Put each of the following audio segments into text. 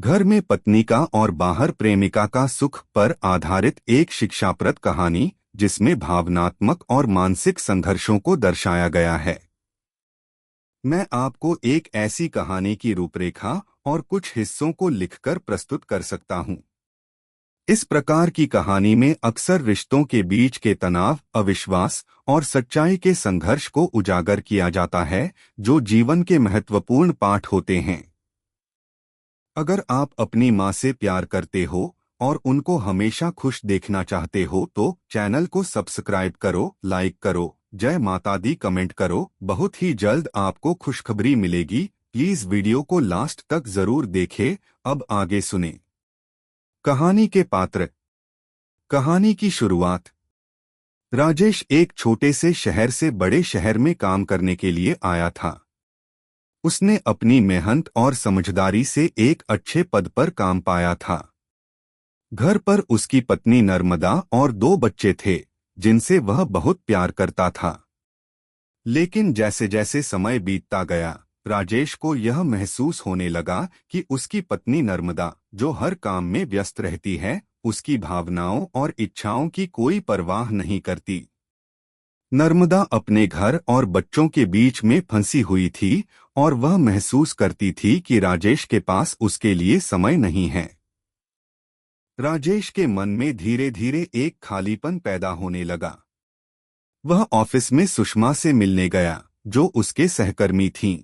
घर में पत्नी का और बाहर प्रेमिका का सुख पर आधारित एक शिक्षाप्रद कहानी जिसमें भावनात्मक और मानसिक संघर्षों को दर्शाया गया है। मैं आपको एक ऐसी कहानी की रूपरेखा और कुछ हिस्सों को लिखकर प्रस्तुत कर सकता हूं। इस प्रकार की कहानी में अक्सर रिश्तों के बीच के तनाव, अविश्वास और सच्चाई के संघर्ष को उजागर किया जाता है, जो जीवन के महत्वपूर्ण पाठ होते हैं। अगर आप अपनी माँ से प्यार करते हो और उनको हमेशा खुश देखना चाहते हो तो चैनल को सब्सक्राइब करो, लाइक करो, जय माता दी कमेंट करो। बहुत ही जल्द आपको खुशखबरी मिलेगी। प्लीज वीडियो को लास्ट तक जरूर देखें। अब आगे सुने। कहानी के पात्र। कहानी की शुरुआत। राजेश एक छोटे से शहर से बड़े शहर में काम करने के लिए आया था। उसने अपनी मेहनत और समझदारी से एक अच्छे पद पर काम पाया था। घर पर उसकी पत्नी नर्मदा और 2 बच्चे थे, जिनसे वह बहुत प्यार करता था। लेकिन जैसे जैसे समय बीतता गया, राजेश को यह महसूस होने लगा कि उसकी पत्नी नर्मदा, जो हर काम में व्यस्त रहती है, उसकी भावनाओं और इच्छाओं की कोई परवाह नहीं करती। नर्मदा अपने घर और बच्चों के बीच में फंसी हुई थी और वह महसूस करती थी कि राजेश के पास उसके लिए समय नहीं है। राजेश के मन में धीरे धीरे एक खालीपन पैदा होने लगा। वह ऑफिस में सुषमा से मिलने गया, जो उसके सहकर्मी थीं।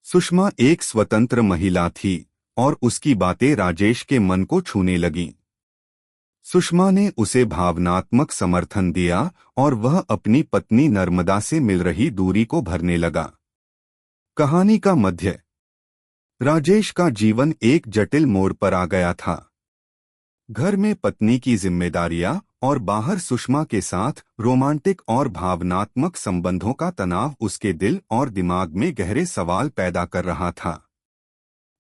सुषमा एक स्वतंत्र महिला थी और उसकी बातें राजेश के मन को छूने लगीं। सुषमा ने उसे भावनात्मक समर्थन दिया और वह अपनी पत्नी नर्मदा से मिल रही दूरी को भरने लगा। कहानी का मध्य। राजेश का जीवन एक जटिल मोड़ पर आ गया था। घर में पत्नी की जिम्मेदारियां और बाहर सुषमा के साथ रोमांटिक और भावनात्मक संबंधों का तनाव उसके दिल और दिमाग में गहरे सवाल पैदा कर रहा था।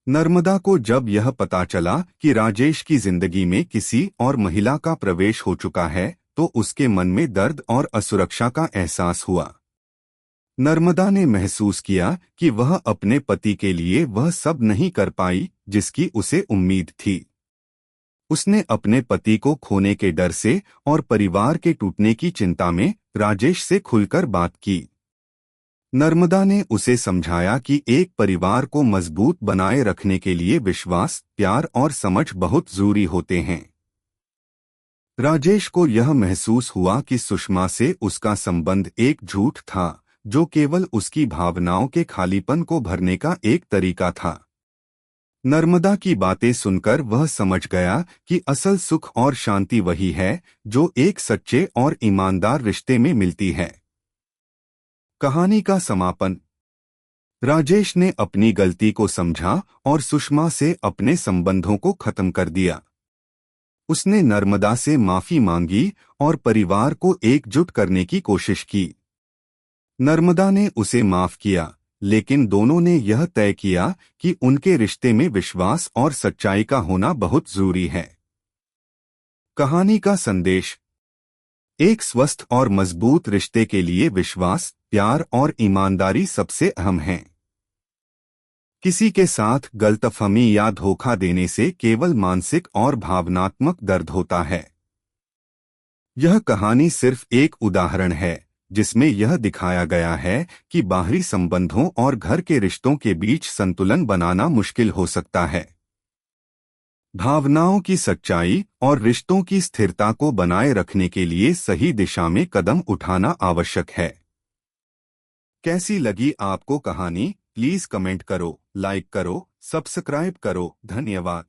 नर्मदा को जब यह पता चला कि राजेश की जिंदगी में किसी और महिला का प्रवेश हो चुका है, तो उसके मन में दर्द और असुरक्षा का एहसास हुआ। नर्मदा ने महसूस किया कि वह अपने पति के लिए वह सब नहीं कर पाई जिसकी उसे उम्मीद थी। उसने अपने पति को खोने के डर से और परिवार के टूटने की चिंता में राजेश से खुलकर बात की। नर्मदा ने उसे समझाया कि एक परिवार को मजबूत बनाए रखने के लिए विश्वास, प्यार और समझ बहुत जरूरी होते हैं। राजेश को यह महसूस हुआ कि सुषमा से उसका संबंध एक झूठ था, जो केवल उसकी भावनाओं के खालीपन को भरने का एक तरीका था। नर्मदा की बातें सुनकर वह समझ गया कि असल सुख और शांति वही है जो एक सच्चे और ईमानदार रिश्ते में मिलती है। कहानी का समापन। राजेश ने अपनी गलती को समझा और सुषमा से अपने संबंधों को खत्म कर दिया। उसने नर्मदा से माफी मांगी और परिवार को एकजुट करने की कोशिश की। नर्मदा ने उसे माफ किया, लेकिन दोनों ने यह तय किया कि उनके रिश्ते में विश्वास और सच्चाई का होना बहुत जरूरी है। कहानी का संदेश। एक स्वस्थ और मजबूत रिश्ते के लिए विश्वास, प्यार और ईमानदारी सबसे अहम हैं। किसी के साथ गलतफहमी या धोखा देने से केवल मानसिक और भावनात्मक दर्द होता है। यह कहानी सिर्फ एक उदाहरण है जिसमें यह दिखाया गया है कि बाहरी संबंधों और घर के रिश्तों के बीच संतुलन बनाना मुश्किल हो सकता है। भावनाओं की सच्चाई और रिश्तों की स्थिरता को बनाए रखने के लिए सही दिशा में कदम उठाना आवश्यक है। कैसी लगी आपको कहानी? प्लीज कमेंट करो, लाइक करो, सब्सक्राइब करो। धन्यवाद।